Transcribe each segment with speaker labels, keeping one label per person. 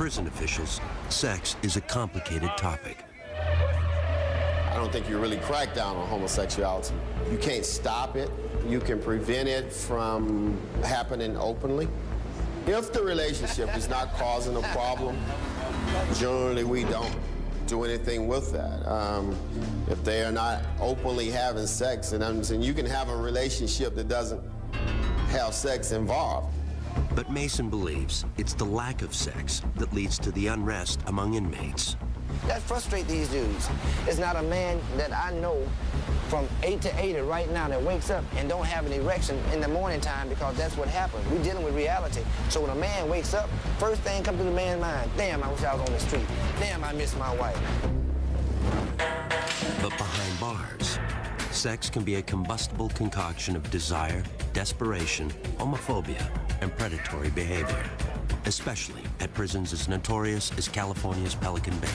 Speaker 1: prison officials, sex is a complicated topic.
Speaker 2: I don't think you really crack down on homosexuality. You can't stop it. You can prevent it from happening openly. If the relationship is not causing a problem, generally we don't do anything with that. If they are not openly having sex, and I'm saying you can have a relationship that doesn't have sex involved.
Speaker 1: But Mason believes it's the lack of sex that leads to the unrest among inmates.
Speaker 3: That frustrates these dudes. It's not a man that I know from 8 to 80 right now that wakes up and don't have an erection in the morning time, because that's what happens. We're dealing with reality. So when a man wakes up, first thing comes to the man's mind, damn, I wish I was on the street. Damn, I miss my wife.
Speaker 1: But behind bars, sex can be a combustible concoction of desire, desperation, homophobia, and predatory behavior, especially at prisons as notorious as California's Pelican Bay.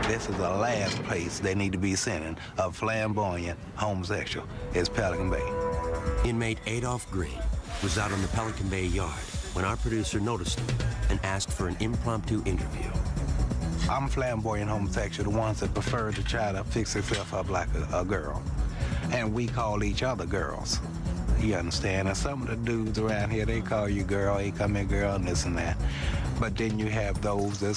Speaker 4: This is the last place they need to be sending a flamboyant homosexual, is Pelican Bay.
Speaker 1: Inmate Adolph Green was out on the Pelican Bay yard when our producer noticed him and asked for an impromptu interview.
Speaker 4: I'm flamboyant homosexual, the ones that prefer to try to fix themselves up like a girl. And we call each other girls. You understand? And some of the dudes around here, they call you girl, hey, come here, girl, and this and that. But then you have those that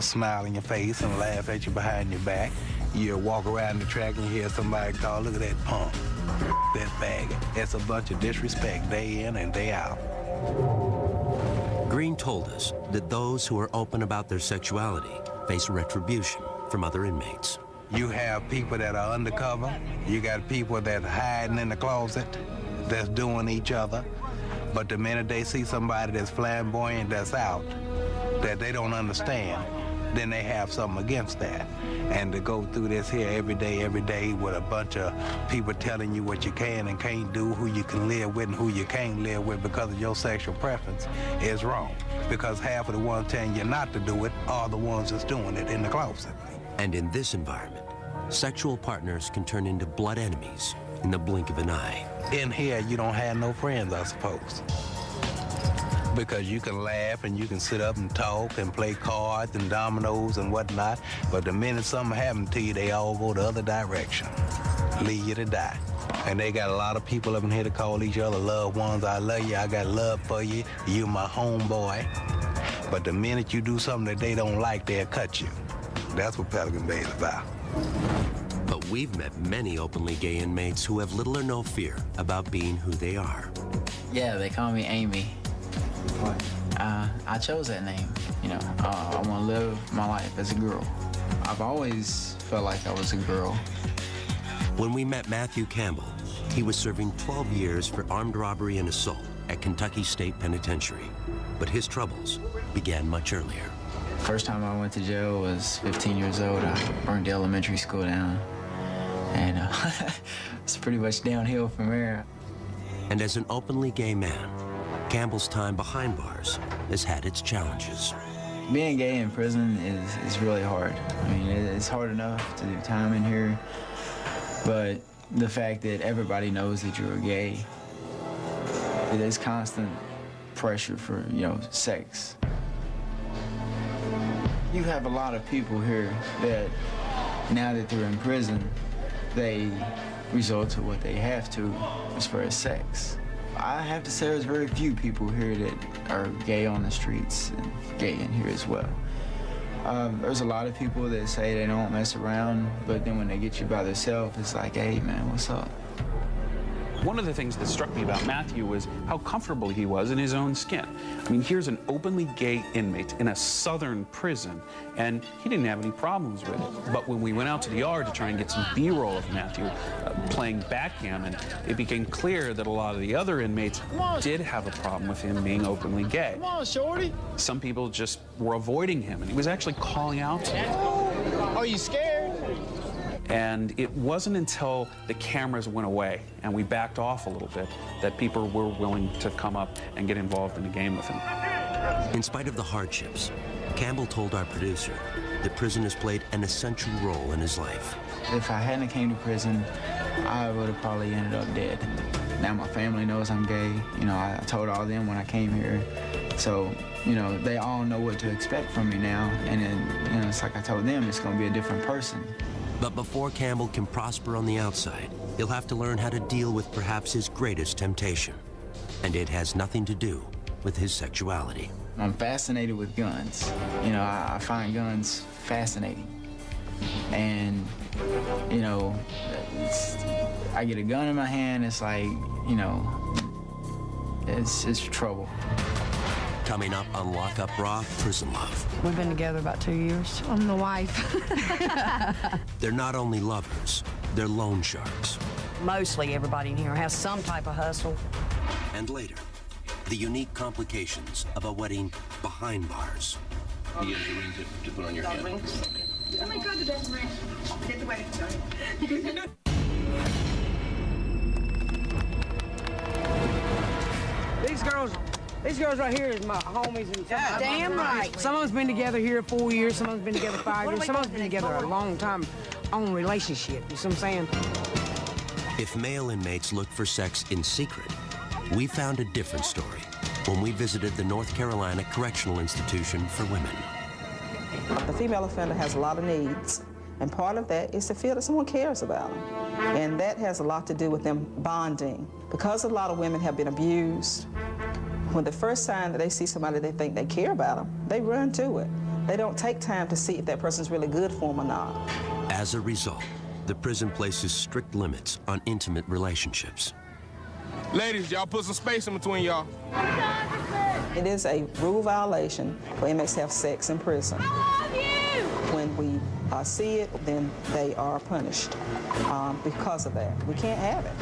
Speaker 4: smile in your face and laugh at you behind your back. You walk around the track and you hear somebody call, look at that punk, that faggot. It's a bunch of disrespect day in and day out.
Speaker 1: Green told us that those who are open about their sexuality face retribution from other inmates.
Speaker 4: You have people that are undercover. You got people that are hiding in the closet, that's doing each other. But the minute they see somebody that's flamboyant, that's out, that they don't understand, then they have something against that. And to go through this here every day with a bunch of people telling you what you can and can't do, who you can live with and who you can't live with because of your sexual preference is wrong. Because half of the ones telling you not to do it are the ones that's doing it in the closet.
Speaker 1: And in this environment, sexual partners can turn into blood enemies in the blink of an eye.
Speaker 4: In here, you don't have no friends, I suppose. Because you can laugh and you can sit up and talk and play cards and dominoes and whatnot, but the minute something happens to you, they all go the other direction, leave you to die. And they got a lot of people up in here to call each other loved ones. I love you, I got love for you, you my homeboy. But the minute you do something that they don't like, they'll cut you. That's what Pelican Bay is about.
Speaker 1: But we've met many openly gay inmates who have little or no fear about being who they are.
Speaker 5: Yeah, they call me Amy. I chose that name. You know, I want to live my life as a girl. I've always felt like I was a girl.
Speaker 1: When we met Matthew Campbell, he was serving 12 years for armed robbery and assault at Kentucky State Penitentiary. But his troubles began much earlier.
Speaker 5: First time I went to jail was 15 years old. I burned the elementary school down. And it's pretty much downhill from there.
Speaker 1: And as an openly gay man, Campbell's time behind bars has had its challenges.
Speaker 5: Being gay in prison is really hard. I mean, it's hard enough to do time in here, but the fact that everybody knows that you're gay, there's constant pressure for, you know, sex. You have a lot of people here that, now that they're in prison, they resort to what they have to as far as sex. I have to say there's very few people here that are gay on the streets and gay in here as well. There's a lot of people that say they don't mess around, but then when they get you by themselves, it's like, hey man, what's up?
Speaker 6: One of the things that struck me about Matthew was how comfortable he was in his own skin. I mean, here's an openly gay inmate in a southern prison, and he didn't have any problems with it. But when we went out to the yard to try and get some B-roll of Matthew playing backgammon, it became clear that a lot of the other inmates did have a problem with him being openly gay.
Speaker 7: Come on, shorty.
Speaker 6: Some people just were avoiding him, and he was actually calling out to them.
Speaker 7: Are you scared?
Speaker 6: And it wasn't until the cameras went away and we backed off a little bit that people were willing to come up and get involved in the game with him.
Speaker 1: In spite of the hardships, Campbell told our producer that prison has played an essential role in his life.
Speaker 5: If I hadn't came to prison, I would have probably ended up dead. Now my family knows I'm gay. You know, I told all them when I came here. So, you know, they all know what to expect from me now. And then, you know, it's like I told them, it's going to be a different person.
Speaker 1: But before Campbell can prosper on the outside, he'll have to learn how to deal with perhaps his greatest temptation. And it has nothing to do with his sexuality.
Speaker 5: I'm fascinated with guns. You know, I find guns fascinating. And, you know, I get a gun in my hand, it's like, you know, it's trouble.
Speaker 1: Coming up on Lock Up Raw, Prison Love.
Speaker 8: We've been together about 2 years.
Speaker 9: I'm the wife.
Speaker 1: They're not only lovers, they're loan sharks.
Speaker 8: Mostly everybody in here has some type of hustle.
Speaker 1: And later, the unique complications of a wedding behind bars.
Speaker 10: You get the ring to put on your hand.
Speaker 9: Oh my God, the best ring. Get the wedding started.
Speaker 11: These girls right here is my homies. And
Speaker 8: damn right.
Speaker 11: Some of us been together here 4 years, some of us been together 5 years, some of us been together a long time on relationship, you see what I'm saying?
Speaker 1: If male inmates look for sex in secret, we found a different story when we visited the North Carolina Correctional Institution for Women.
Speaker 12: The female offender has a lot of needs, and part of that is to feel that someone cares about them. And that has a lot to do with them bonding. Because a lot of women have been abused, when the first sign that they see somebody they think they care about them, they run to it. They don't take time to see if that person's really good for them or not.
Speaker 1: As a result, the prison places strict limits on intimate relationships.
Speaker 7: Ladies, y'all put some space in between y'all.
Speaker 12: It is a rule violation for inmates to have sex in prison. When we see it, then they are punished because of that. We can't have it.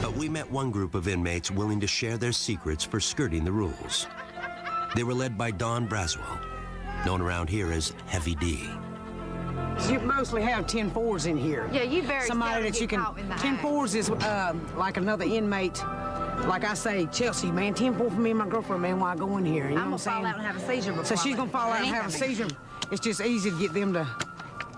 Speaker 1: But we met one group of inmates willing to share their secrets for skirting the rules. They were led by Don Braswell, known around here as Heavy D.
Speaker 11: You mostly have 10-4s in here.
Speaker 9: Yeah, you very
Speaker 11: somebody that you can. 10-4s is like another inmate. Like I say, Chelsea, man, 10-4 for me and my girlfriend, man, while I go in here. You know what I'm saying?
Speaker 9: I'm gonna fall out and have a seizure before.
Speaker 11: So she's gonna fall out and have a seizure. It's just easy to get them to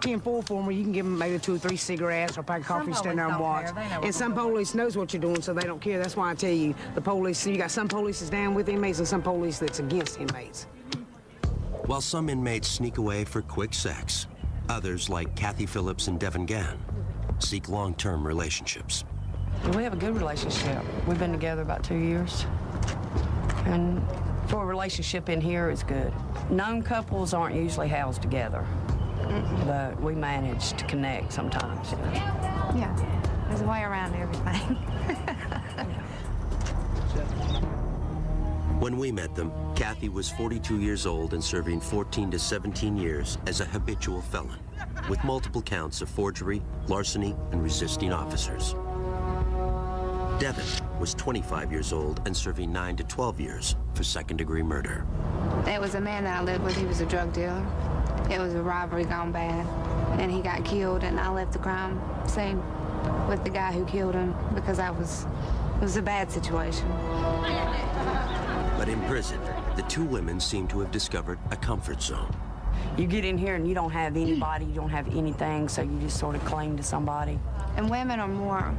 Speaker 11: 10-4 for them, where you can give them maybe 2 or 3 cigarettes or a pack of coffee, stand there and watch. And some police knows what you're doing, so they don't care. That's why I tell you, the police, you got some police that's down with inmates and some police that's against inmates.
Speaker 1: While some inmates sneak away for quick sex, others, like Kathy Phillips and Devin Gann, seek long-term relationships.
Speaker 8: We have a good relationship. We've been together about 2 years. And for a relationship in here, it's good. Known couples aren't usually housed together, but we manage to connect sometimes.
Speaker 9: Yeah, there's a way around everything.
Speaker 1: When we met them, Kathy was 42 years old and serving 14 to 17 years as a habitual felon, with multiple counts of forgery, larceny, and resisting officers. Devin was 25 years old and serving 9 to 12 years for second-degree murder.
Speaker 13: There was a man that I lived with, he was a drug dealer. It was a robbery gone bad, and he got killed, and I left the crime scene with the guy who killed him because it was a bad situation.
Speaker 1: But in prison, the two women seem to have discovered a comfort zone.
Speaker 8: You get in here and you don't have anybody, you don't have anything, so you just sort of cling to somebody.
Speaker 13: And women are more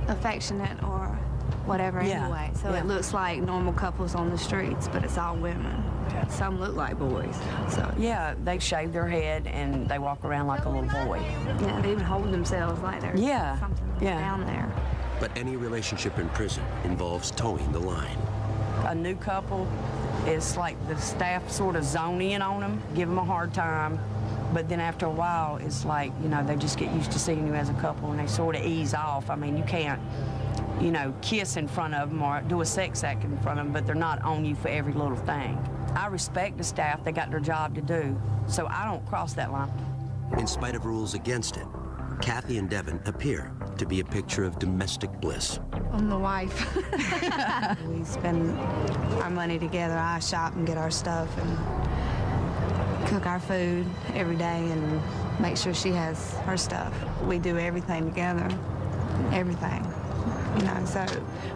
Speaker 13: affectionate or whatever anyway, so it looks like normal couples on the streets, but it's all women. Some look like boys. So
Speaker 8: yeah, they shave their head and they walk around like a little boy.
Speaker 13: Yeah, they even hold themselves like there's something down there.
Speaker 1: But any relationship in prison involves towing the line.
Speaker 8: A new couple, it's like the staff sort of zone in on them, give them a hard time, but then after a while, it's like, you know, they just get used to seeing you as a couple and they sort of ease off. I mean, you can't, you know, kiss in front of them or do a sex act in front of them, but they're not on you for every little thing. I respect the staff, they got their job to do, so I don't cross that line.
Speaker 1: In spite of rules against it, Kathy and Devin appear to be a picture of domestic bliss.
Speaker 9: I'm the wife.
Speaker 13: We spend our money together. I shop and get our stuff and cook our food every day and make sure she has her stuff. We do everything together, everything. You know, so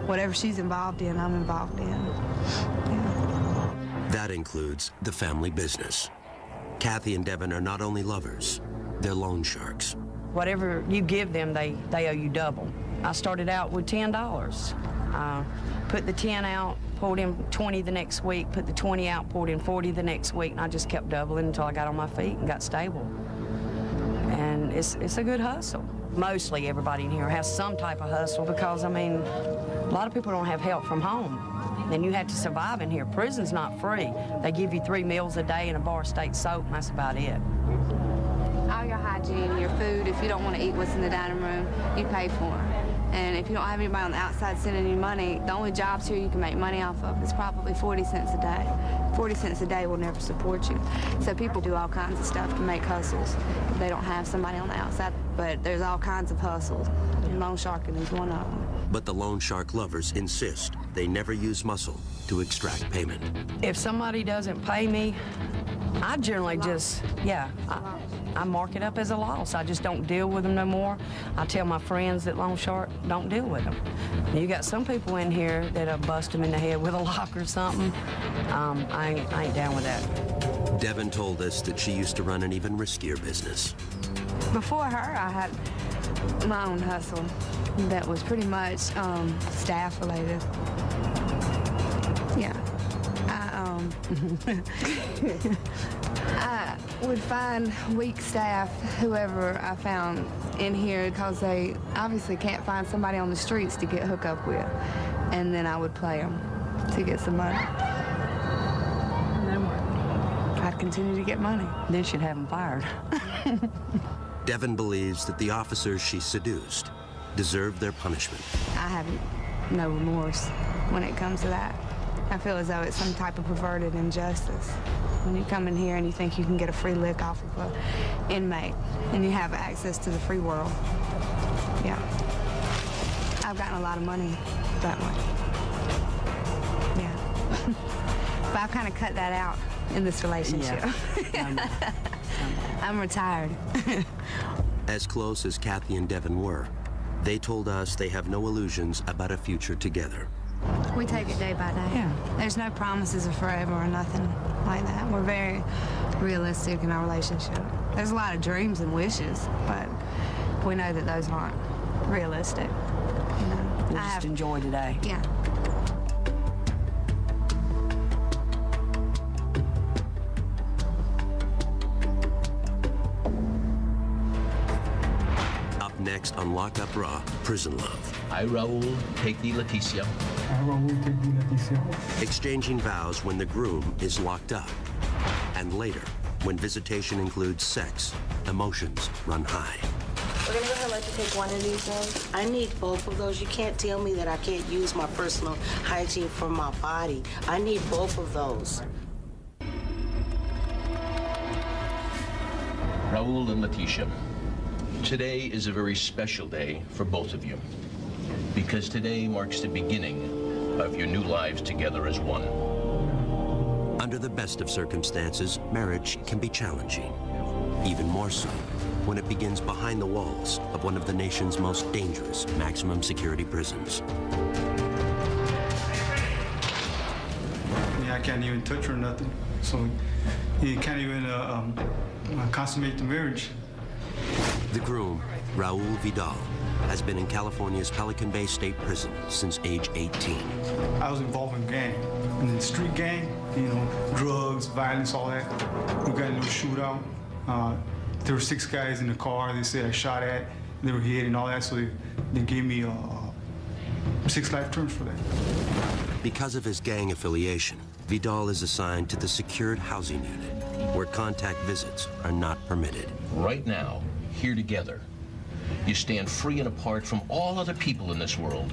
Speaker 13: whatever she's involved in, I'm involved in. Yeah.
Speaker 1: That includes the family business. Kathy and Devin are not only lovers, they're loan sharks.
Speaker 8: Whatever you give them, they owe you double. I started out with $10. Put the 10 out, poured in 20 the next week, put the 20 out, poured in 40 the next week, and I just kept doubling until I got on my feet and got stable. And it's a good hustle. Mostly everybody in here has some type of hustle because, I mean, a lot of people don't have help from home. And you have to survive in here. Prison's not free. They give you 3 meals a day and a bar of state soap, and that's about it.
Speaker 13: All your hygiene, your food, if you don't want to eat what's in the dining room, you pay for it. And if you don't have anybody on the outside sending you money, the only jobs here you can make money off of is probably 40 cents a day. 40 cents a day will never support you. So people do all kinds of stuff to make hustles. They don't have somebody on the outside, but there's all kinds of hustles. And loan sharking is one of them.
Speaker 1: But the loan shark lovers insist they never use muscle to extract payment.
Speaker 8: If somebody doesn't pay me, I generally just, I mark it up as a loss. I just don't deal with them no more. I tell my friends that loan shark, don't deal with them. You got some people in here that'll bust them in the head with a lock or something. I ain't down with that.
Speaker 1: Devin told us that she used to run an even riskier business.
Speaker 13: Before her, I had my own hustle that was pretty much staff related. Yeah. I would find weak staff, whoever I found in here, because they obviously can't find somebody on the streets to get hooked up with. And then I would play them to get some money. And then what? I'd continue to get money.
Speaker 8: Then she'd have them fired.
Speaker 1: Devin believes that the officers she seduced deserve their punishment.
Speaker 13: I have no remorse when it comes to that. I feel as though it's some type of perverted injustice. When you come in here and you think you can get a free lick off of an inmate and you have access to the free world. Yeah. I've gotten a lot of money that way. Yeah. But I've kind of cut that out in this relationship. Yeah. I'm retired.
Speaker 1: As close as Kathy and Devin were, they told us they have no illusions about a future together.
Speaker 13: We take it day by day. Yeah. There's no promises of forever or nothing like that. We're very realistic in our relationship. There's a lot of dreams and wishes, but we know that those aren't realistic. You know,
Speaker 8: we'll just enjoy today.
Speaker 13: Yeah.
Speaker 1: Next on Lock Up Raw, Prison Love.
Speaker 10: I, Raul, take thee, Leticia.
Speaker 14: I, Raul, take thee, Leticia.
Speaker 1: Exchanging vows when the groom is locked up. And later, when visitation includes sex, emotions run high.
Speaker 15: We're gonna go ahead and let you take one of these ones. I need both of those. You can't tell me that I can't use my personal hygiene for my body. I need both of those.
Speaker 10: Raul and Leticia. Today is a very special day for both of you, because today marks the beginning of your new lives together as one.
Speaker 1: Under the best of circumstances, marriage can be challenging, even more so when it begins behind the walls of one of the nation's most dangerous maximum security prisons.
Speaker 14: Yeah, I can't even touch her or nothing, so you can't even consummate the marriage.
Speaker 1: The groom, Raul Vidal, has been in California's Pelican Bay State Prison since age 18.
Speaker 14: I was involved in gang, in the street gang, you know, drugs, violence, all that. We got a little shootout. There were 6 guys in the car they said I shot at. They were hit and all that, so they gave me 6 life terms for that.
Speaker 1: Because of his gang affiliation, Vidal is assigned to the secured housing unit, where contact visits are not permitted.
Speaker 10: Right now, here together, you stand free and apart from all other people in this world,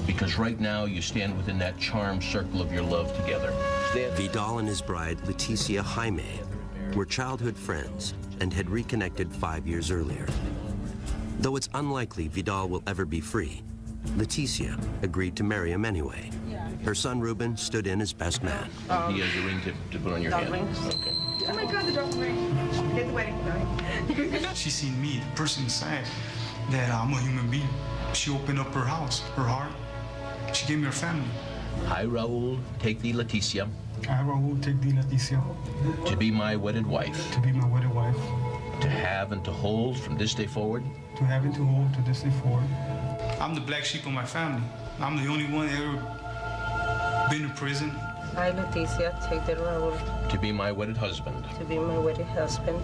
Speaker 10: because right now you stand within that charmed circle of your love together.
Speaker 1: Vidal and his bride, Leticia Jaime, were childhood friends and had reconnected 5 years earlier. Though it's unlikely Vidal will ever be free, Leticia agreed to marry him anyway. Her son, Ruben, stood in as best man.
Speaker 10: He has a ring to put on your hand. Okay.
Speaker 9: Oh my God, the dog ring. Get the wedding ring.
Speaker 14: She seen me, the person inside, that I'm a human being. She opened up her house, her heart. She gave me her family.
Speaker 10: I, Raul, take thee, Leticia.
Speaker 14: I, Raul, take thee, Leticia.
Speaker 10: To be my wedded wife.
Speaker 14: To be my wedded wife.
Speaker 10: To have and to hold from this day forward.
Speaker 14: To have and to hold to this day forward. I'm the black sheep of my family. I'm the only one that ever been to prison.
Speaker 15: I, Leticia, take the Raul
Speaker 10: To be my wedded husband.
Speaker 15: to be my wedded husband,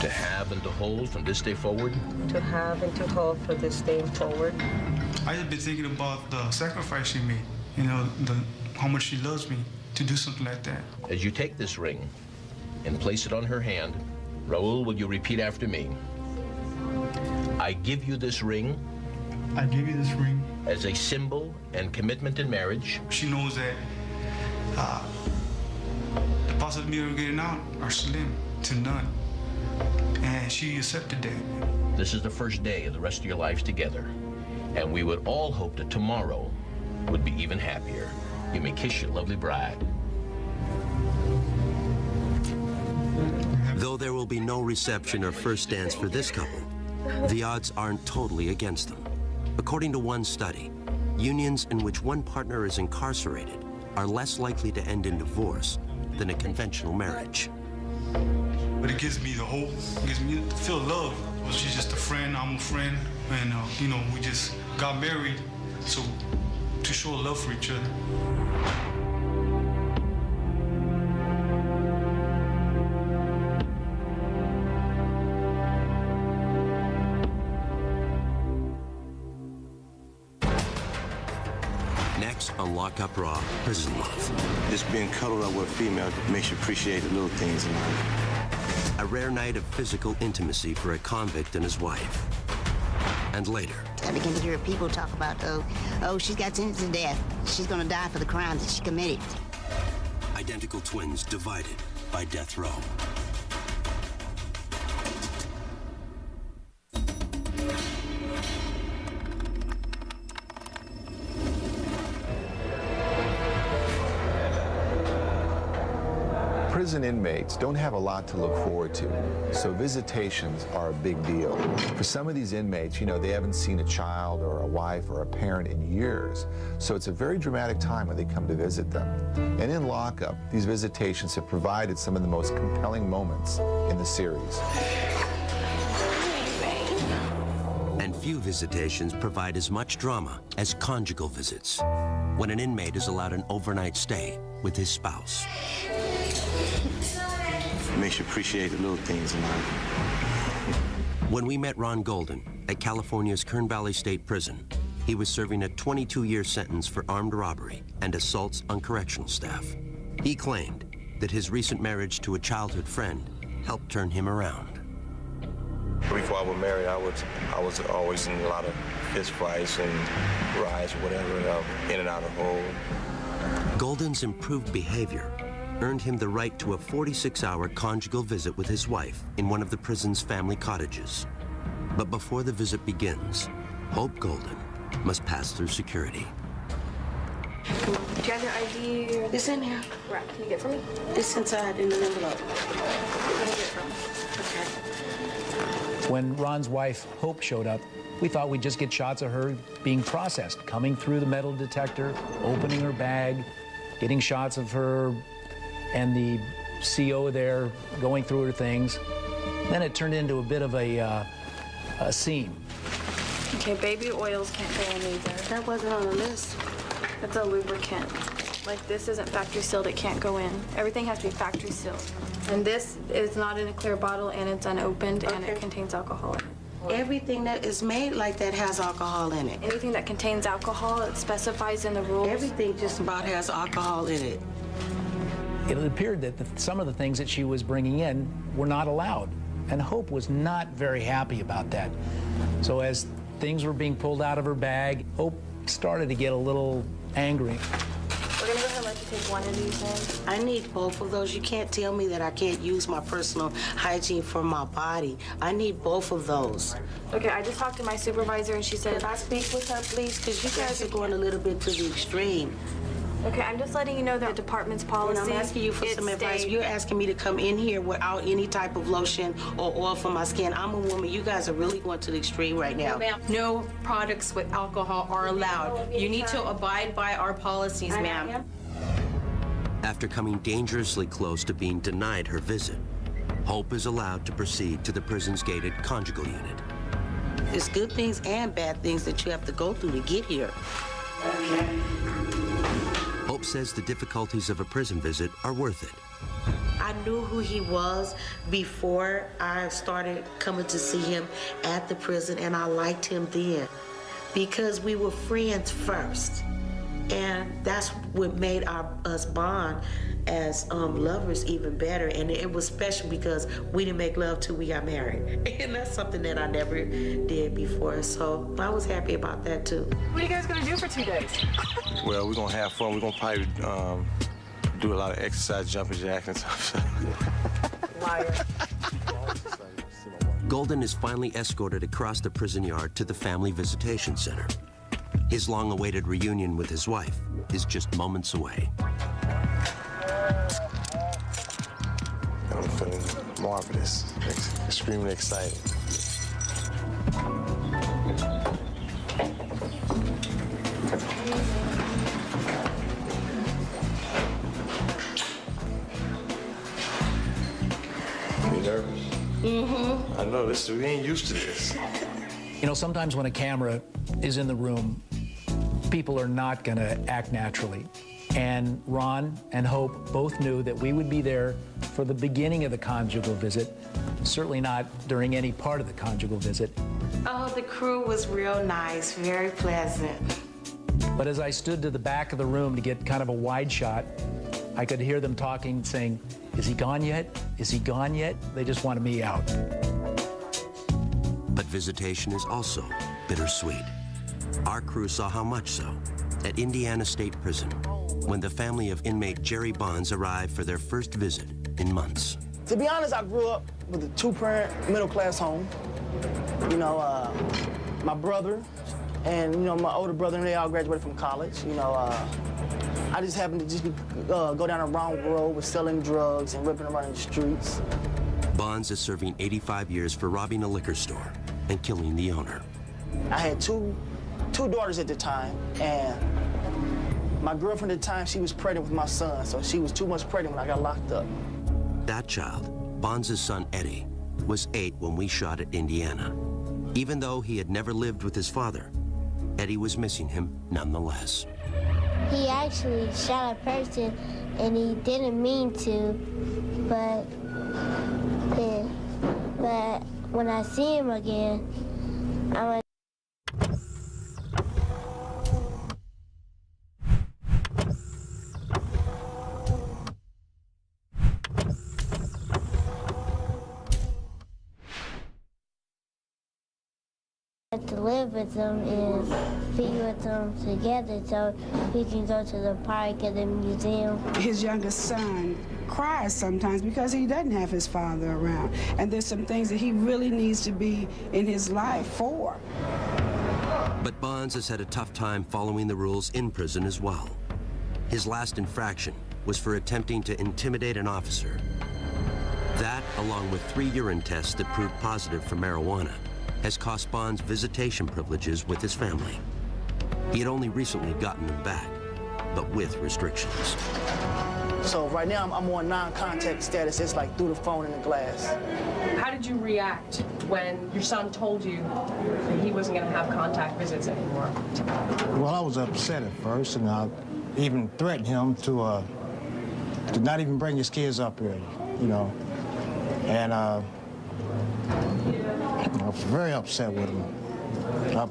Speaker 10: To have and to hold from this day forward.
Speaker 15: to have and to hold for this day forward.
Speaker 14: I just been thinking about the sacrifice she made, you know, how much she loves me to do something like that.
Speaker 10: As you take this ring and place it on her hand, Raul, will you repeat after me? I give you this ring.
Speaker 14: I give you this ring.
Speaker 10: As a symbol and commitment in marriage.
Speaker 14: She knows that the possibility of getting out are slim to none. And she accepted that.
Speaker 10: This is the first day of the rest of your lives together. And we would all hope that tomorrow would be even happier. You may kiss your lovely bride.
Speaker 1: Though there will be no reception or first dance for this couple, the odds aren't totally against them. According to one study, unions in which one partner is incarcerated are less likely to end in divorce than a conventional marriage.
Speaker 14: But it gives me the hope, it gives me to feel love. Well, she's just a friend, I'm a friend, and you know, we just got married, so to show love for each other.
Speaker 1: Next on Lock Up Raw, Prison Love.
Speaker 16: Just being cuddled up with a female makes you appreciate the little things in life.
Speaker 1: A rare night of physical intimacy for a convict and his wife. And later,
Speaker 17: I begin to hear people talk about, oh, she's got sentenced to death. She's gonna die for the crimes that she committed.
Speaker 1: identical twins divided by death row.
Speaker 18: Prison inmates don't have a lot to look forward to, so visitations are a big deal. For some of these inmates, you know, they haven't seen a child or a wife or a parent in years, so it's a very dramatic time when they come to visit them. And in lockup, these visitations have provided some of the most compelling moments in the series.
Speaker 1: And few visitations provide as much drama as conjugal visits, when an inmate is allowed an overnight stay with his spouse.
Speaker 16: It makes you appreciate the little things in life.
Speaker 1: When we met Ron Golden at California's Kern Valley State Prison, he was serving a 22-year sentence for armed robbery and assaults on correctional staff. He claimed that his recent marriage to a childhood friend helped turn him around.
Speaker 16: Before I was married, I was always in a lot of fist fights and riots or whatever, in and out of hole.
Speaker 1: Golden's improved behavior earned him the right to a 46-hour conjugal visit with his wife in one of the prison's family cottages. But before the visit begins, Hope Golden must pass through security.
Speaker 15: Do you have your ID? It's in here. Right. Can you get it for me? It's inside in the envelope. Can you get it from me? Okay.
Speaker 19: When Ron's wife, Hope, showed up, we thought we'd just get shots of her being processed, coming through the metal detector, opening her bag, getting shots of her and the CO there going through her things. Then it turned into a bit of a scene.
Speaker 20: Okay, baby oils can't go in either.
Speaker 15: That wasn't on the list.
Speaker 20: That's a lubricant. Like, this isn't factory sealed, it can't go in. Everything has to be factory sealed. And this is not in a clear bottle, and it's unopened, and it contains alcohol in it.
Speaker 15: Everything that is made like that has alcohol in it.
Speaker 20: Anything that contains alcohol, it specifies in the rules.
Speaker 15: Everything just about has alcohol in it.
Speaker 19: It appeared that some of the things that she was bringing in were not allowed, and Hope was not very happy about that. So as things were being pulled out of her bag, Hope started to get a little angry.
Speaker 20: We're gonna go ahead and let you take one of these in.
Speaker 15: I need both of those. You can't tell me that I can't use my personal hygiene for my body. I need both of those.
Speaker 20: Okay, I just talked to my supervisor and she said...
Speaker 15: Can I speak with her, please? Because you guys are going a little bit to the extreme.
Speaker 20: Okay, I'm just letting you know the department's policy.
Speaker 15: And I'm asking you for some advice. You're asking me to come in here without any type of lotion or oil for my skin. I'm a woman. You guys are really going to the extreme right now.
Speaker 21: No, ma'am. No products with alcohol are allowed. You need to abide by our policies, ma'am.
Speaker 1: After coming dangerously close to being denied her visit, Hope is allowed to proceed to the prison's gated conjugal unit.
Speaker 15: It's good things and bad things that you have to go through to get here.
Speaker 1: Hope says the difficulties of a prison visit are worth it.
Speaker 15: I knew who he was before I started coming to see him at the prison, and I liked him then because we were friends first. And that's what made us bond as lovers even better. And it was special because we didn't make love till we got married. And that's something that I never did before. So I was happy about that too.
Speaker 9: What are you guys gonna do for 2 days?
Speaker 16: Well, we're gonna have fun. We're gonna probably do a lot of exercise, jumping jacks and stuff.
Speaker 9: Liar.
Speaker 1: Golden is finally escorted across the prison yard to the Family Visitation Center. His long-awaited reunion with his wife is just moments away.
Speaker 16: I'm feeling marvelous, extremely excited. You nervous? Mm-hmm. I know, we ain't used to this.
Speaker 19: You know, sometimes when a camera is in the room, people are not going to act naturally. And Ron and Hope both knew that we would be there for the beginning of the conjugal visit, certainly not during any part of the conjugal visit.
Speaker 15: Oh, the crew was real nice, very pleasant.
Speaker 19: But as I stood to the back of the room to get kind of a wide shot, I could hear them talking, saying, "Is he gone yet? Is he gone yet?" They just wanted me out.
Speaker 1: But visitation is also bittersweet. Our crew saw how much so at Indiana State Prison when the family of inmate Jerry Bonds arrived for their first visit in months.
Speaker 3: To be honest, I grew up with a two-parent, middle-class home. You know, my brother and, you know, my older brother, and they all graduated from college. You know, I just happened to just go down the wrong road with selling drugs and ripping around in the streets.
Speaker 1: Bonds is serving 85 years for robbing a liquor store and killing the owner.
Speaker 3: I had two daughters at the time, and my girlfriend at the time, she was pregnant with my son, so she was too much pregnant when I got locked up.
Speaker 1: That child, Bonds' son Eddie, was 8 when we shot at Indiana. Even though he had never lived with his father, Eddie was missing him nonetheless.
Speaker 2: He actually shot a person, and he didn't mean to, but when I see him again, I'm like, to live with them is be with them together so we can go to the park and the museum.
Speaker 11: His youngest son cries sometimes because he doesn't have his father around, and there's some things that he really needs to be in his life for.
Speaker 1: But Bonds has had a tough time following the rules in prison as well. His last infraction was for attempting to intimidate an officer. That, along with 3 urine tests that proved positive for marijuana, has cost Bonds visitation privileges with his family. He had only recently gotten them back, but with restrictions.
Speaker 3: So right now I'm on non-contact status. It's like through the phone and the glass.
Speaker 22: How did you react when your son told you that he wasn't going to have contact visits anymore?
Speaker 23: Well, I was upset at first, and I even threatened him to not even bring his kids up here, you know. And I was very upset with him.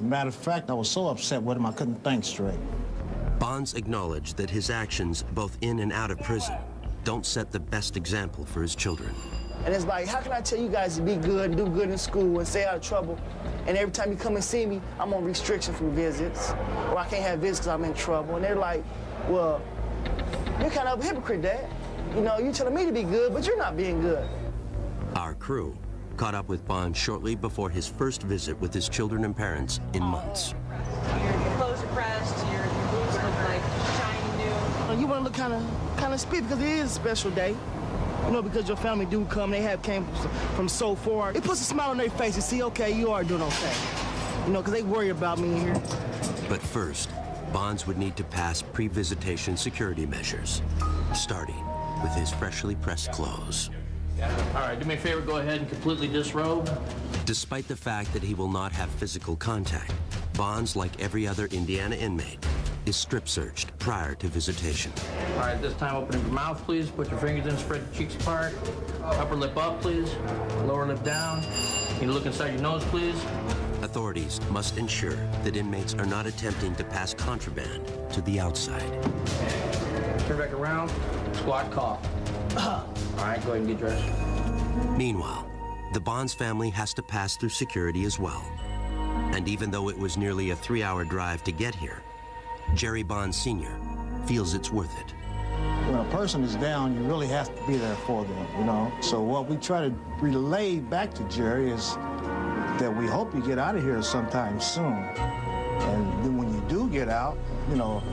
Speaker 23: Matter of fact, I was so upset with him I couldn't think straight.
Speaker 1: Bonds acknowledged that his actions, both in and out of prison, don't set the best example for his children.
Speaker 3: And it's like, how can I tell you guys to be good and do good in school and stay out of trouble, and every time you come and see me, I'm on restriction from visits, or I can't have visits because I'm in trouble. And they're like, well, you're kind of a hypocrite, Dad. You know, you're telling me to be good, but you're not being good.
Speaker 1: Our crew caught up with Bonds shortly before his first visit with his children and parents in months.
Speaker 22: Your clothes are pressed, your boots look like shiny new.
Speaker 3: You want to look kind of spit because it is a special day. You know, because your family do come, they came from so far. It puts a smile on their face and see, okay, you are doing okay. You know, because they worry about me in here.
Speaker 1: But first, Bonds would need to pass pre-visitation security measures, starting with his freshly pressed clothes.
Speaker 10: All right, do me a favor, go ahead and completely disrobe.
Speaker 1: Despite the fact that he will not have physical contact, Bonds, like every other Indiana inmate, is strip searched prior to visitation.
Speaker 10: All right, this time open your mouth, please. Put your fingers in, spread your cheeks apart. Upper lip up, please. Lower lip down. Can you look inside your nose, please?
Speaker 1: Authorities must ensure that inmates are not attempting to pass contraband to the outside.
Speaker 10: Turn back around, squat, cough. All right, go ahead and get dressed.
Speaker 1: Meanwhile, the Bonds family has to pass through security as well. And even though it was nearly a 3-hour drive to get here, Jerry Bonds Sr. feels it's worth it.
Speaker 23: When a person is down, you really have to be there for them, you know? So what we try to relay back to Jerry is that we hope you get out of here sometime soon. And then when you do get out, you know,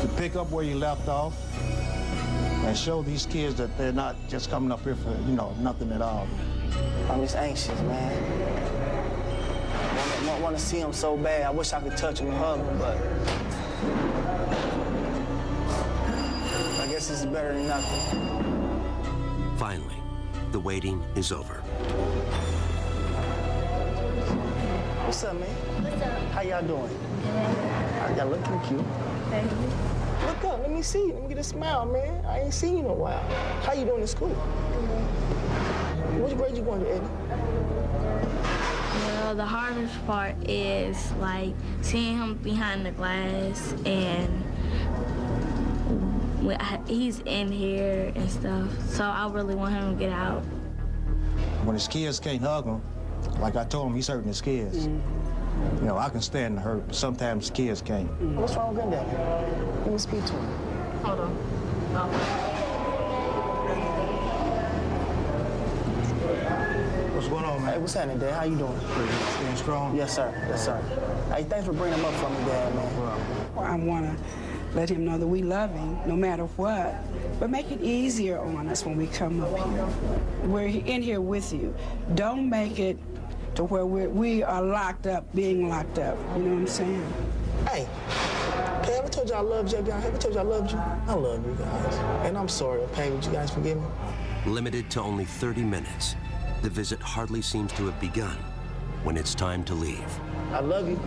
Speaker 23: to pick up where you left off and show these kids that they're not just coming up here for, you know, nothing at all.
Speaker 3: I'm just anxious, man. I want to see him so bad. I wish I could touch him and hug him, but I guess this is better than nothing.
Speaker 1: Finally, the waiting is over.
Speaker 3: What's up, man?
Speaker 2: What's up?
Speaker 3: How y'all doing? Y'all looking cute.
Speaker 2: Thank you.
Speaker 3: Look up, let me see you. Let me get a smile, man. I ain't seen you in a while. How you doing in school? Which grade you going to, Eddie?
Speaker 2: Well, the hardest part is like seeing him behind the glass and he's in here and stuff. So I really want him to get out.
Speaker 23: When his kids can't hug him, like I told him, he's hurting his kids. You know, I can stand the hurt, but sometimes kids can't.
Speaker 3: What's wrong with Granddaddy? Let me speak to him.
Speaker 2: Hold on.
Speaker 23: What's going on, man?
Speaker 3: Hey, what's happening, Dad? How you doing?
Speaker 23: Staying strong?
Speaker 3: Yes, sir. Yes, sir. Hey, thanks for bringing him up for me, Dad, man.
Speaker 11: Well, I want to let him know that we love him no matter what, but make it easier on us when we come up here. We're in here with you. Don't make it to where we are locked up, being locked up. You know what I'm saying?
Speaker 3: Hey, I ever told you I loved you guys? Ever told you I loved you? I love you guys. And I'm sorry, okay? Would you guys forgive me?
Speaker 1: Limited to only 30 minutes, the visit hardly seems to have begun when it's time to leave.
Speaker 3: I love you.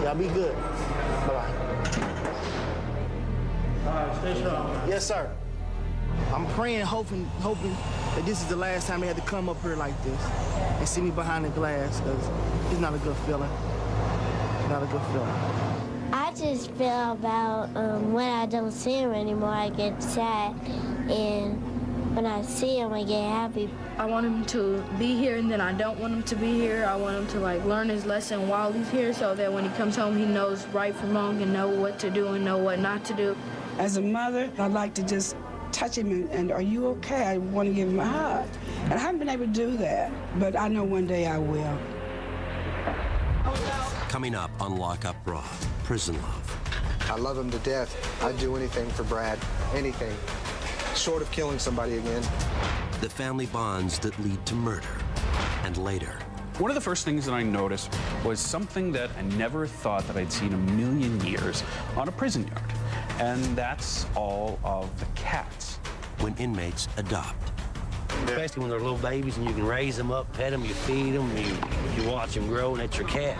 Speaker 3: Y'all be good. Bye-bye.
Speaker 10: All right, stay strong.
Speaker 3: Yes, sir. I'm praying, hoping that this is the last time they had to come up here like this and see me behind the glass, because it's not a good feeling. Not a good feeling.
Speaker 2: I just feel about when I don't see him anymore, I get sad, and when I see him, I get happy.
Speaker 20: I want him to be here, and then I don't want him to be here. I want him to like learn his lesson while he's here, so that when he comes home, he knows right from wrong and know what to do and know what not to do.
Speaker 11: As a mother, I'd like to just touch him and are you okay? I want to give him a hug. And I haven't been able to do that, but I know one day I will.
Speaker 1: Coming up on Lockup Raw, Prison Love.
Speaker 4: I love him to death. I'd do anything for Brad, anything, short of killing somebody again.
Speaker 1: The family bonds that lead to murder, and later.
Speaker 5: One of the first things that I noticed was something that I never thought that I'd seen in a million years on a prison yard. And that's all of the cats.
Speaker 1: When inmates adopt.
Speaker 6: Especially when they're little babies and you can raise them up, pet them, you feed them, you watch them grow, and that's your cat.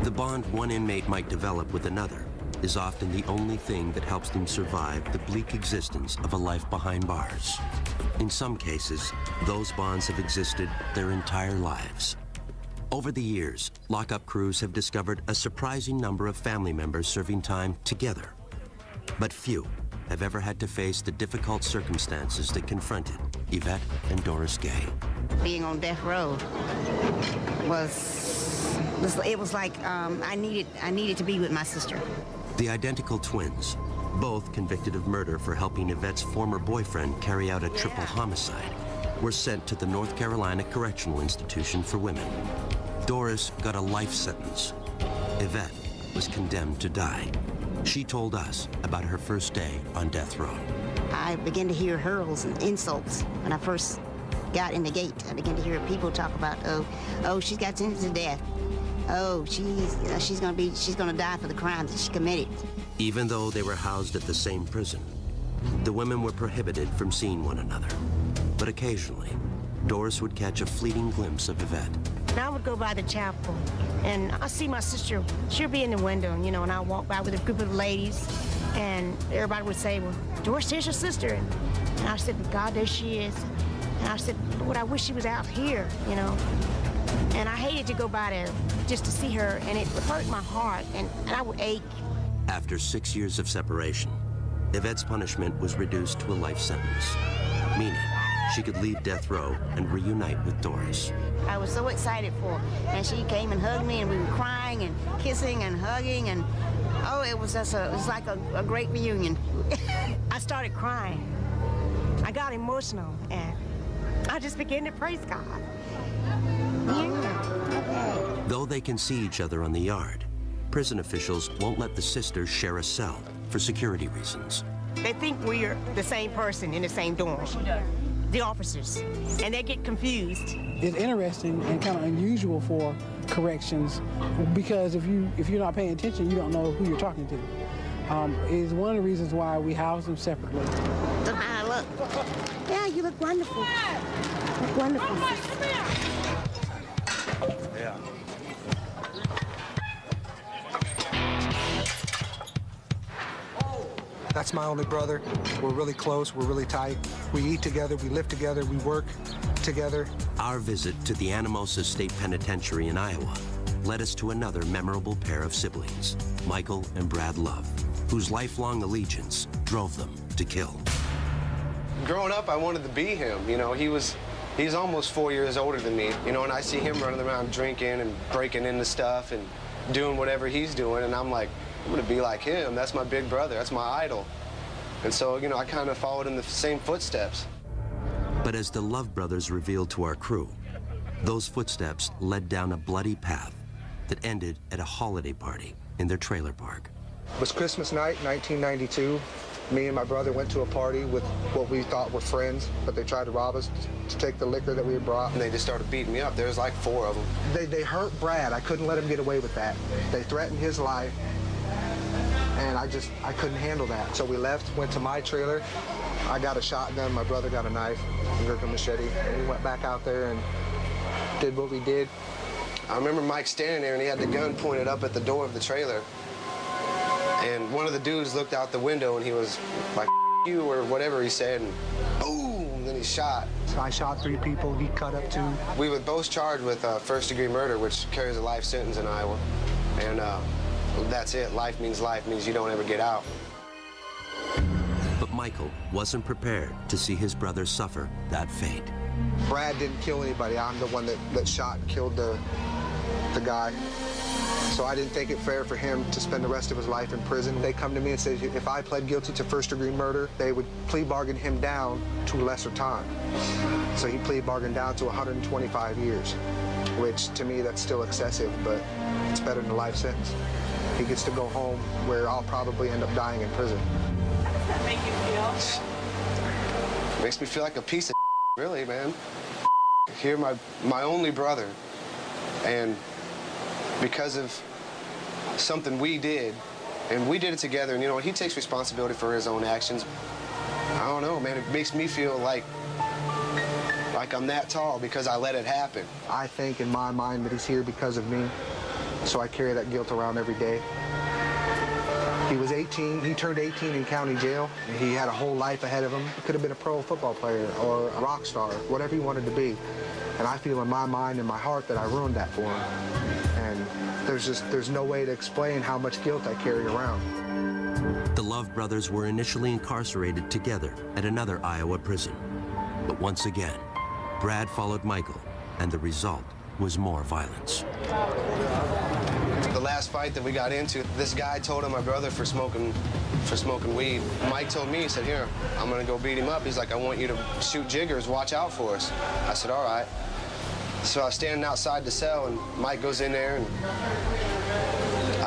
Speaker 1: The bond one inmate might develop with another is often the only thing that helps them survive the bleak existence of a life behind bars. In some cases, those bonds have existed their entire lives. Over the years, lockup crews have discovered a surprising number of family members serving time together. But few have ever had to face the difficult circumstances that confronted Yvette and Doris Gay.
Speaker 17: Being on death row was like I needed to be with my sister.
Speaker 1: The identical twins, both convicted of murder for helping Yvette's former boyfriend carry out a triple homicide, were sent to the North Carolina Correctional Institution for Women. Doris got a life sentence. Yvette was condemned to die. She told us about her first day on death row.
Speaker 17: I began to hear hurls and insults when I first got in the gate, I began to hear people talk about, oh, she's got sentenced to death. Oh, she's gonna die for the crimes that she committed.
Speaker 1: Even though they were housed at the same prison, the women were prohibited from seeing one another. But occasionally, Doris would catch a fleeting glimpse of Yvette.
Speaker 11: And I would go by the chapel, and I see my sister. She'll be in the window, and I'll walk by with a group of ladies, and everybody would say, well, Doris, there's your sister. And I said, God, there she is. And I said, Lord, I wish she was out here, And I hated to go by there just to see her, and it hurt my heart, and I would ache.
Speaker 1: After 6 years of separation, Yvette's punishment was reduced to a life sentence, meaning she could leave death row and reunite with Doris.
Speaker 17: I was so excited for her, and she came and hugged me, and we were crying and kissing and hugging, and oh, it was like a great reunion.
Speaker 11: I started crying. I got emotional, and I just began to praise God.
Speaker 17: Yeah.
Speaker 1: Though they can see each other on the yard, prison officials won't let the sisters share a cell for security reasons.
Speaker 11: They think we're the same person in the same dorm, the officers, and they get confused.
Speaker 7: It's interesting and kind of unusual for corrections because if you're not paying attention, you don't know who you're talking to. Is one of the reasons why we house them separately.
Speaker 17: Look how I look. Yeah, you look wonderful. You look wonderful.
Speaker 3: Yeah.
Speaker 4: That's my only brother. We're really close. We're really tight. We eat together. We live together. We work together.
Speaker 1: Our visit to the Anamosa State Penitentiary in Iowa led us to another memorable pair of siblings, Michael and Brad Love, whose lifelong allegiance drove them to kill.
Speaker 3: Growing up, I wanted to be him. He's almost 4 years older than me, and I see him running around drinking and breaking into stuff and doing whatever he's doing, and I'm like, I'm gonna be like him. That's my big brother. That's my idol. And so, I kind of followed in the same footsteps.
Speaker 1: But as the Love brothers revealed to our crew, those footsteps led down a bloody path that ended at a holiday party in their trailer park.
Speaker 4: It was Christmas night, 1992. Me and my brother went to a party with what we thought were friends, but they tried to rob us to take the liquor that we had brought.
Speaker 3: And they just started beating me up. There was like 4 of them.
Speaker 4: They hurt Brad. I couldn't let him get away with that. They threatened his life. And I couldn't handle that. So we left, went to my trailer. I got a shotgun, my brother got a knife, a machete, and we went back out there and did what we did.
Speaker 3: I remember Mike standing there and he had the gun pointed up at the door of the trailer. And one of the dudes looked out the window and he was like, F you, or whatever he said, and boom, then he shot.
Speaker 4: So I shot 3 people, he cut up 2.
Speaker 3: We were both charged with first-degree murder, which carries a life sentence in Iowa. And that's it. Life means you don't ever get out.
Speaker 1: But Michael wasn't prepared to see his brother suffer that fate.
Speaker 4: Brad didn't kill anybody. I'm the one that shot and killed the guy. So I didn't think it fair for him to spend the rest of his life in prison. They come to me and say if I pled guilty to first-degree murder, they would plea bargain him down to lesser time. So he plea bargained down to 125 years, which to me that's still excessive, but it's better than a life sentence. He gets to go home where I'll probably end up dying in prison.
Speaker 9: How does that make you feel?
Speaker 3: Makes me feel like a piece of really, man. You're my only brother, and because of something we did, and we did it together, and he takes responsibility for his own actions. I don't know, man, it makes me feel like I'm that tall because I let it happen.
Speaker 4: I think in my mind that he's here because of me, so I carry that guilt around every day. He was 18, he turned 18 in county jail. He had a whole life ahead of him. He could have been a pro football player or a rock star, whatever he wanted to be. And I feel in my mind and my heart that I ruined that for him. And there's no way to explain how much guilt I carry around.
Speaker 1: The Love brothers were initially incarcerated together at another Iowa prison. But once again, Brad followed Michael, and the result was more violence.
Speaker 3: The last fight that we got into, this guy told on my brother for smoking weed. Mike told me, he said, here, I'm gonna go beat him up. He's like, I want you to shoot jiggers, watch out for us. I said, all right. So I was standing outside the cell, and Mike goes in there, and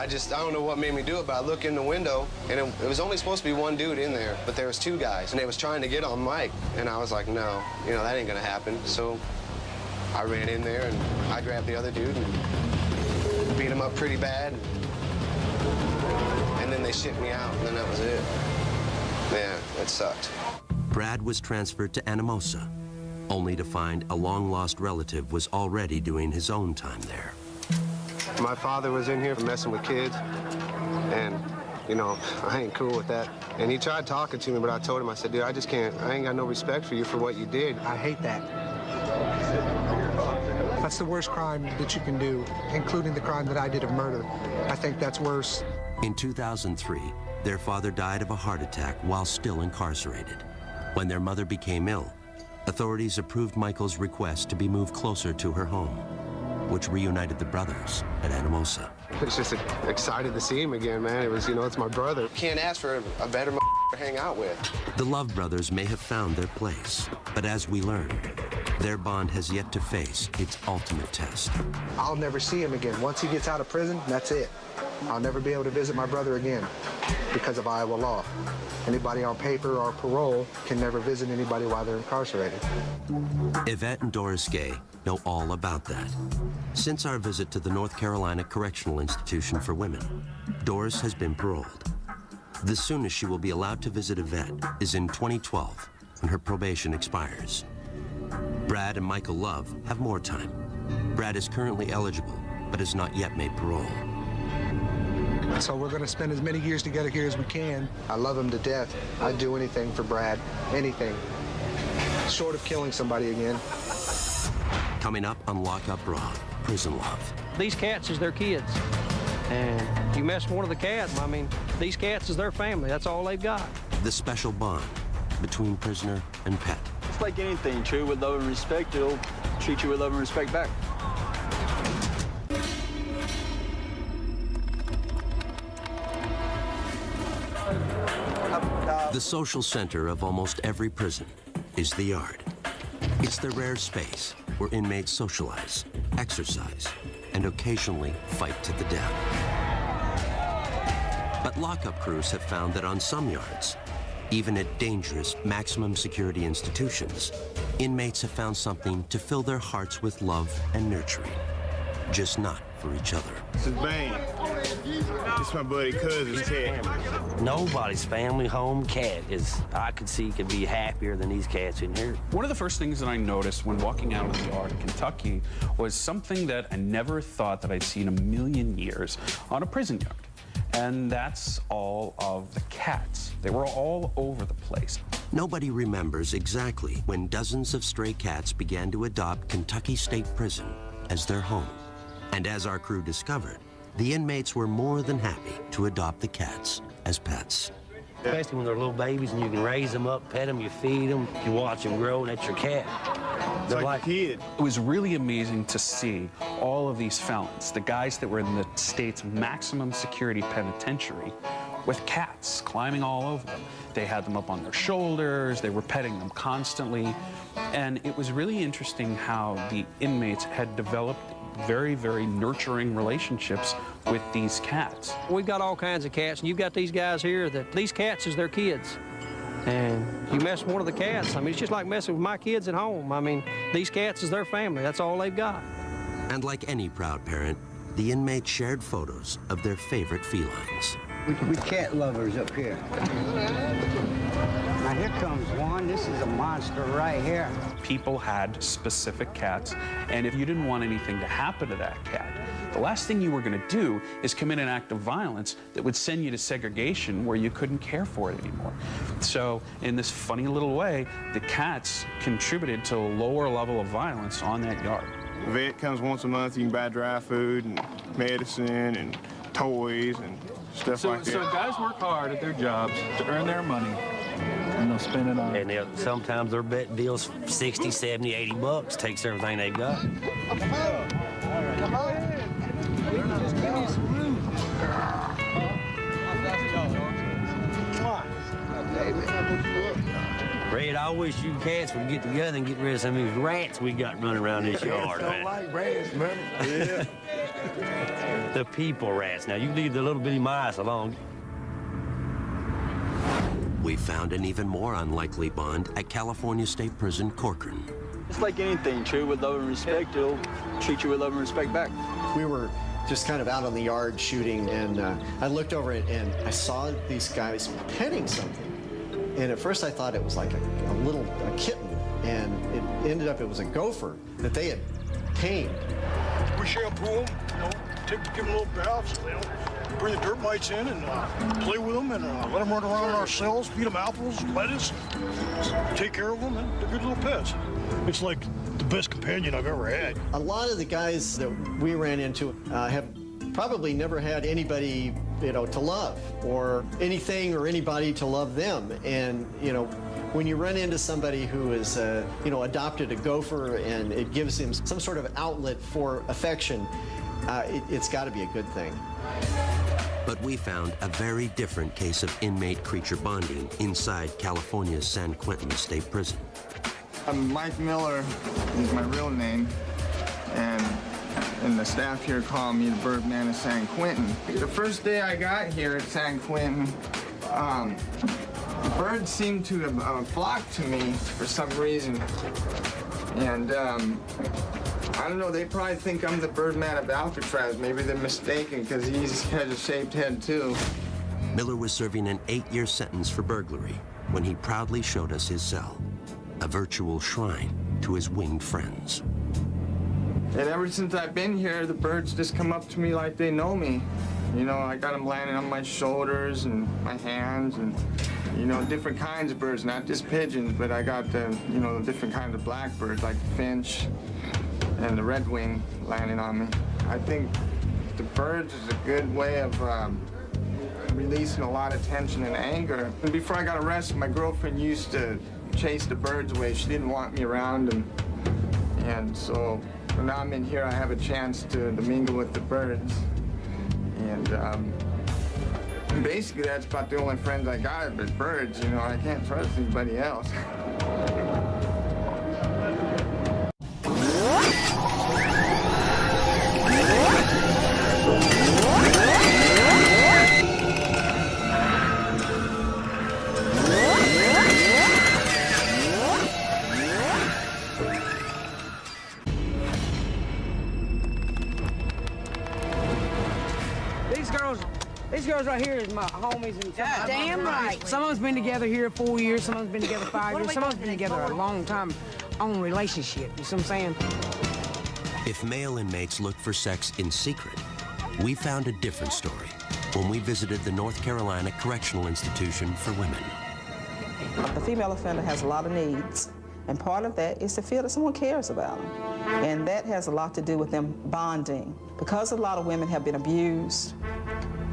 Speaker 8: I don't know what made me do it, but I look in the window, and it was only supposed to be one dude in there, but there was two guys, and they was trying to get on Mike, and I was like, no, that ain't gonna happen. So I ran in there, and I grabbed the other dude and beat him up pretty bad, and then they shipped me out, and then that was it. Yeah, it sucked.
Speaker 1: Brad was transferred to Anamosa, only to find a long-lost relative was already doing his own time there.
Speaker 8: My father was in here messing with kids, and, I ain't cool with that. And he tried talking to me, but I told him, I said, dude, I just can't, I ain't got no respect for you for what you did.
Speaker 4: I hate that. That's the worst crime that you can do, including the crime that I did of murder. I think that's worse.
Speaker 1: In 2003, their father died of a heart attack while still incarcerated. When their mother became ill, authorities approved Michael's request to be moved closer to her home, which reunited the brothers at Anamosa.
Speaker 8: It's just excited to see him again, man. It was, it's my brother. Can't ask for a better to hang out with.
Speaker 1: The Love brothers may have found their place, but as we learned, their bond has yet to face its ultimate test.
Speaker 4: I'll never see him again. Once he gets out of prison, that's it. I'll never be able to visit my brother again because of Iowa law. Anybody on paper or parole can never visit anybody while they're incarcerated.
Speaker 1: Yvette and Doris Gay know all about that. Since our visit to the North Carolina Correctional Institution for Women, Doris has been paroled. The soonest she will be allowed to visit Yvette is in 2012, when her probation expires. Brad and Michael Love have more time. Brad is currently eligible, but has not yet made parole.
Speaker 4: So we're going to spend as many years together here as we can. I love him to death. I'd do anything for Brad, anything, short of killing somebody again.
Speaker 1: Coming up on Lock Up Raw, Prison Love.
Speaker 12: These cats is their kids. And you mess with one of the cats, these cats is their family. That's all they've got.
Speaker 1: The special bond between prisoner and pet.
Speaker 13: It's like anything, treat with love and respect, it'll treat you with love and respect back.
Speaker 1: The social center of almost every prison is the yard. It's the rare space where inmates socialize, exercise, and occasionally fight to the death. But lockup crews have found that on some yards, even at dangerous maximum security institutions, inmates have found something to fill their hearts with love and nurturing, just not for each other.
Speaker 24: This is Bane. This is my buddy cousin's cat.
Speaker 6: Nobody's family home cat I could see could be happier than these cats in here.
Speaker 5: One of the first things that I noticed when walking out of the yard in Kentucky was something that I never thought that I'd seen in a million years on a prison yard. And that's all of the cats. They were all over the place.
Speaker 1: Nobody remembers exactly when dozens of stray cats began to adopt Kentucky State Prison as their home. And as our crew discovered, the inmates were more than happy to adopt the cats as pets.
Speaker 6: Especially when they're little babies and you can raise them up, pet them, you feed them, you watch them grow, and that's your cat.
Speaker 5: They're like a kid. It was really amazing to see all of these felons, the guys that were in the state's maximum security penitentiary, with cats climbing all over them. They had them up on their shoulders, they were petting them constantly, and it was really interesting how the inmates had developed very, very nurturing relationships with these cats.
Speaker 12: We've got all kinds of cats, and you've got these guys here that these cats is their kids. And you mess with one of the cats, it's just like messing with my kids at home. These cats is their family. That's all they've got.
Speaker 1: And like any proud parent, the inmates shared photos of their favorite felines.
Speaker 25: We cat lovers up here. Now here comes one. This is a monster right here.
Speaker 5: People had specific cats, and if you didn't want anything to happen to that cat, the last thing you were going to do is commit an act of violence that would send you to segregation where you couldn't care for it anymore. So in this funny little way, the cats contributed to a lower level of violence on that yard.
Speaker 24: The vet comes once a month. You can buy dry food and medicine and toys and stuff like that.
Speaker 26: So guys work hard at their jobs to earn their money, and they'll spend it on.
Speaker 6: And sometimes their bet deals 60, 70, 80 bucks, takes everything they've got.
Speaker 25: Come on. Just give me some room.
Speaker 6: Red, I wish you cats would get together and get rid of some of these rats we got running around this yard, man.
Speaker 23: Don't like rats, man. Yeah.
Speaker 6: The people rats. Now, you leave the little bitty mice alone.
Speaker 1: We found an even more unlikely bond at California State Prison, Corcoran.
Speaker 13: It's like anything, treat with love and respect, it'll treat you with love and respect back.
Speaker 14: We were just kind of out on the yard shooting, and I looked over it and I saw these guys petting something. And at first I thought it was like a kitten, and it ended up it was a gopher that they had tamed.
Speaker 15: We shampoo them, give them a little bath, so they don't bring the dirt mites in, and play with them, and let them run around in our cells, feed them apples, lettuce, take care of them, and they're good little pets. It's like the best companion I've ever had.
Speaker 14: A lot of the guys that we ran into have probably never had anybody, to love, or anything or anybody to love them. And, when you run into somebody who is, adopted a gopher and it gives him some sort of outlet for affection, it's got to be a good thing.
Speaker 1: But we found a very different case of inmate-creature bonding inside California's San Quentin State Prison.
Speaker 24: I'm Mike Miller is my real name, and the staff here call me the Birdman of San Quentin. The first day I got here at San Quentin, birds seemed to have flocked to me for some reason. And I don't know, they probably think I'm the Birdman of Alcatraz. Maybe they're mistaken because he has a shaped head too.
Speaker 1: Miller was serving an 8-year sentence for burglary when he proudly showed us his cell, a virtual shrine to his winged friends.
Speaker 24: And ever since I've been here, the birds just come up to me like they know me. I got them landing on my shoulders and my hands, and, different kinds of birds, not just pigeons, but I got the different kinds of blackbirds, like the finch and the redwing landing on me. I think the birds is a good way of releasing a lot of tension and anger. And before I got arrested, my girlfriend used to chase the birds away. She didn't want me around them. And so when I'm in here, I have a chance to mingle with the birds. And basically, that's about the only friends I got is birds. I can't trust anybody else.
Speaker 11: These girls right here is my homies. And damn right. Some of them's been together here 4 years, some of them's been together 5 years, some of them's been together a long time on relationship. You see what I'm saying?
Speaker 1: If male inmates look for sex in secret, we found a different story when we visited the North Carolina Correctional Institution for Women.
Speaker 16: The female offender has a lot of needs, and part of that is to feel that someone cares about them. And that has a lot to do with them bonding. Because a lot of women have been abused,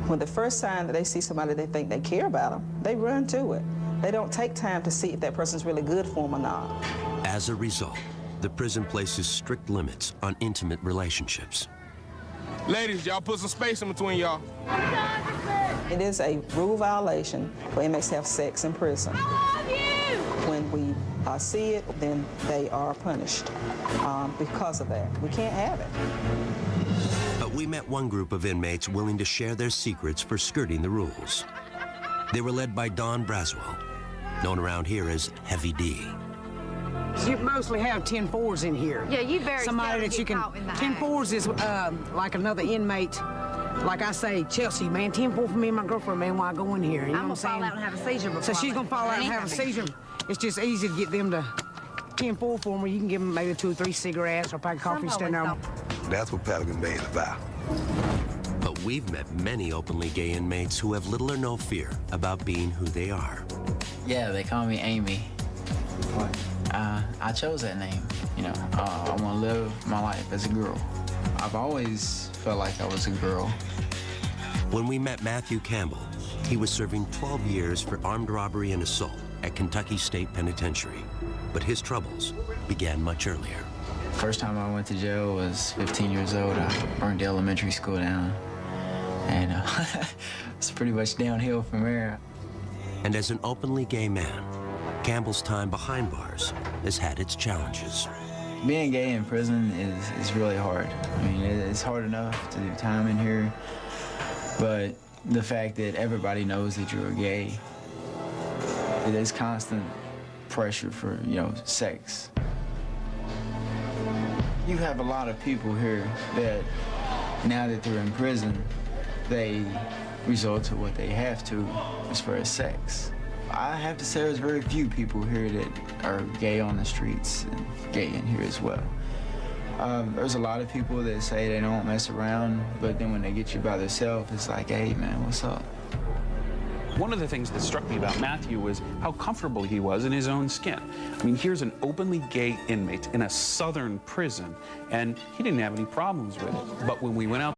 Speaker 16: when the first time that they see somebody they think they care about them, they run to it. They don't take time to see if that person's really good for them or not.
Speaker 1: As a result, the prison places strict limits on intimate relationships.
Speaker 24: Ladies, y'all put some space in between y'all.
Speaker 16: It is a rule violation for inmates to have sex in prison. When we see it, then they are punished because of that. We can't have it.
Speaker 1: But we met one group of inmates willing to share their secrets for skirting the rules. They were led by Don Braswell, known around here as Heavy D.
Speaker 11: You mostly have 10-4s in here.
Speaker 18: Yeah, you very
Speaker 11: somebody that you can. 10-4s is like another inmate. Like I say, Chelsea, man, 10-4 for me and my girlfriend, man, while I go in here. You know what I'm saying?
Speaker 18: I'm gonna fall out and have a seizure before.
Speaker 11: So she's gonna fall out and have a seizure. It's just easy to get them to 10-4 for them, where you can give them maybe 2 or 3 cigarettes or a pack of coffee, stand there.
Speaker 23: That's what Pelican Bay is about.
Speaker 1: But we've met many openly gay inmates who have little or no fear about being who they are.
Speaker 19: Yeah, they call me Amy. I chose that name. I want to live my life as a girl. I've always felt like I was a girl.
Speaker 1: When we met Matthew Campbell, he was serving 12 years for armed robbery and assault at Kentucky State Penitentiary. But his troubles began much earlier.
Speaker 19: First time I went to jail was 15 years old. I burned the elementary school down. And it's pretty much downhill from there.
Speaker 1: And as an openly gay man, Campbell's time behind bars has had its challenges.
Speaker 19: Being gay in prison is really hard. I mean, it's hard enough to do time in here, but the fact that everybody knows that you're gay, there's constant pressure for, you know, sex. You have a lot of people here that, now that they're in prison, they resort to what they have to as far as sex. I have to say there's very few people here that are gay on the streets and gay in here as well. There's a lot of people that say they don't mess around, but then when they get you by themselves, it's like, hey man, what's up?
Speaker 5: One of the things that struck me about Matthew was how comfortable he was in his own skin. I mean, here's an openly gay inmate in a southern prison, and he didn't have any problems with it. But when we went out,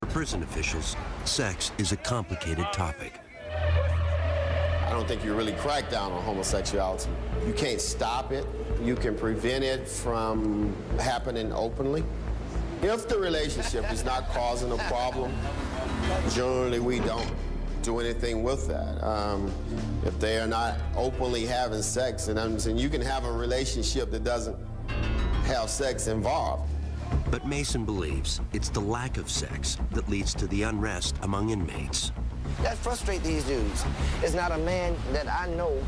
Speaker 1: For prison officials, sex is a complicated topic.
Speaker 2: I don't think you really crack down on homosexuality. You can't stop it. You can prevent it from happening openly. If the relationship is not causing a problem, generally we don't do anything with that. If they are not openly having sex, and I'm saying you can have a relationship that doesn't have sex involved.
Speaker 1: But Mason believes it's the lack of sex that leads to the unrest among inmates.
Speaker 3: That frustrates these dudes. It's not a man that I know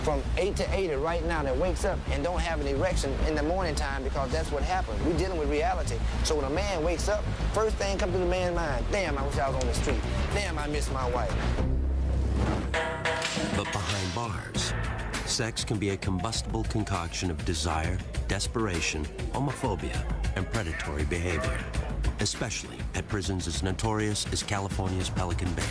Speaker 3: from 8 to 80 right now that wakes up and don't have an erection in the morning time, because that's what happens. We're dealing with reality. So when a man wakes up, first thing comes to the man's mind, damn, I wish I was on the street. Damn, I miss my wife.
Speaker 1: But behind bars, sex can be a combustible concoction of desire, desperation, homophobia, and predatory behavior, especially at prisons as notorious as California's Pelican Bay.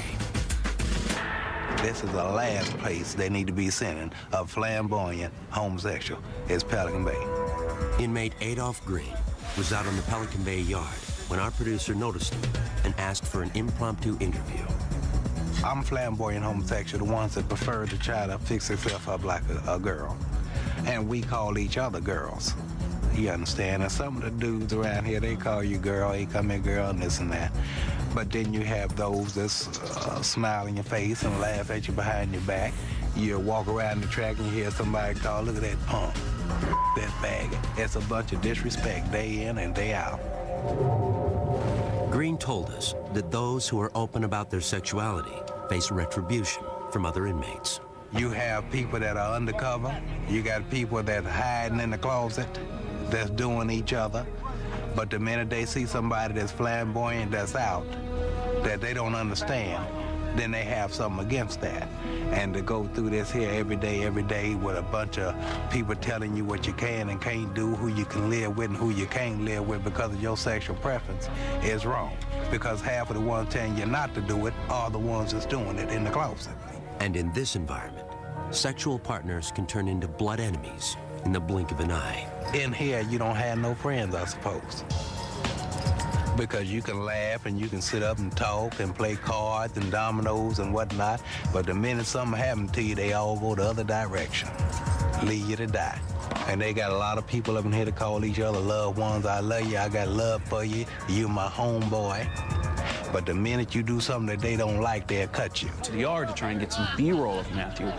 Speaker 10: This is the last place they need to be sending a flamboyant homosexual, is Pelican Bay.
Speaker 1: Inmate Adolph Green was out on the Pelican Bay yard when our producer noticed him and asked for an impromptu interview.
Speaker 10: I'm flamboyant homosexual, the ones that prefer to try to fix themselves up like a girl. And we call each other girls. You understand? And some of the dudes around here, they call you girl, hey, come here, girl, and this and that. But then you have those that smile in your face and laugh at you behind your back. You walk around the track and you hear somebody call, look at that punk, that faggot. It's a bunch of disrespect day in and day out.
Speaker 1: Green told us that those who are open about their sexuality face retribution from other inmates.
Speaker 10: You have people that are undercover. You got people that are hiding in the closet, that's doing each other. But the minute they see somebody that's flamboyant, that's out, that they don't understand, then they have something against that. And to go through this here every day with a bunch of people telling you what you can and can't do, who you can live with and who you can't live with because of your sexual preference is wrong. Because half of the ones telling you not to do it are the ones that's doing it in the closet.
Speaker 1: And in this environment, sexual partners can turn into blood enemies in the blink of an eye.
Speaker 10: In here, you don't have no friends, I suppose. Because you can laugh and you can sit up and talk and play cards and dominoes and whatnot, but the minute something happens to you, they all go the other direction, leave you to die. And they got a lot of people up in here to call each other loved ones. I love you, I got love for you, you my homeboy. But the minute you do something that they don't like, they'll cut you.
Speaker 5: to the yard to try and get some B-roll of Matthew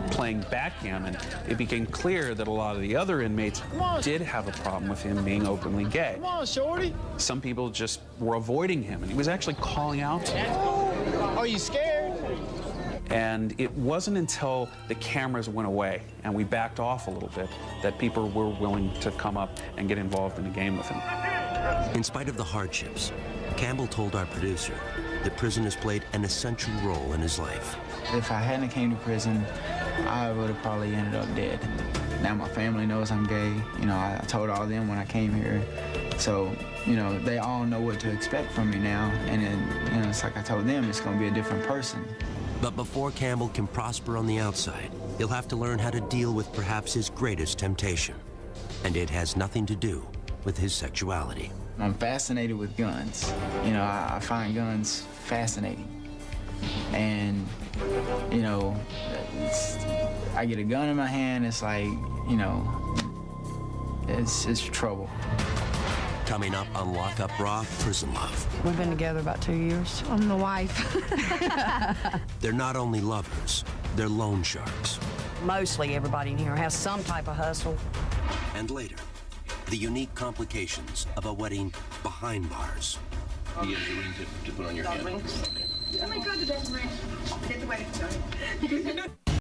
Speaker 5: playing backgammon, it became clear that a lot of the other inmates did have a problem with him being openly gay.
Speaker 15: Come on, shorty.
Speaker 5: Some people just were avoiding him, and he was actually calling out to them.
Speaker 15: Are you scared?
Speaker 5: And it wasn't until the cameras went away and we backed off a little bit that people were willing to come up and get involved in the game with him.
Speaker 1: In spite of the hardships, Campbell told our producer that prison has played an essential role in his life.
Speaker 19: If I hadn't came to prison, I would have probably ended up dead. Now my family knows I'm gay. You know, I told all them when I came here. So, you know, they all know what to expect from me now. And then, you know, it's like I told them, it's going to be a different person.
Speaker 1: But before Campbell can prosper on the outside, he'll have to learn how to deal with perhaps his greatest temptation. And it has nothing to do with his sexuality.
Speaker 19: I'm fascinated with guns. You know, I find guns fascinating. And, you know, I get a gun in my hand, it's like, you know, it's trouble.
Speaker 1: Coming up on Lock Up Raw, Prison Love.
Speaker 7: We've been together about 2 years. I'm the wife.
Speaker 1: They're not only lovers, they're loan sharks.
Speaker 7: Mostly everybody in here has some type of hustle.
Speaker 1: And later, the unique complications of a wedding behind bars.
Speaker 17: You get a ring to put on your hand.
Speaker 9: Oh my God, the best ring. Get the wedding started.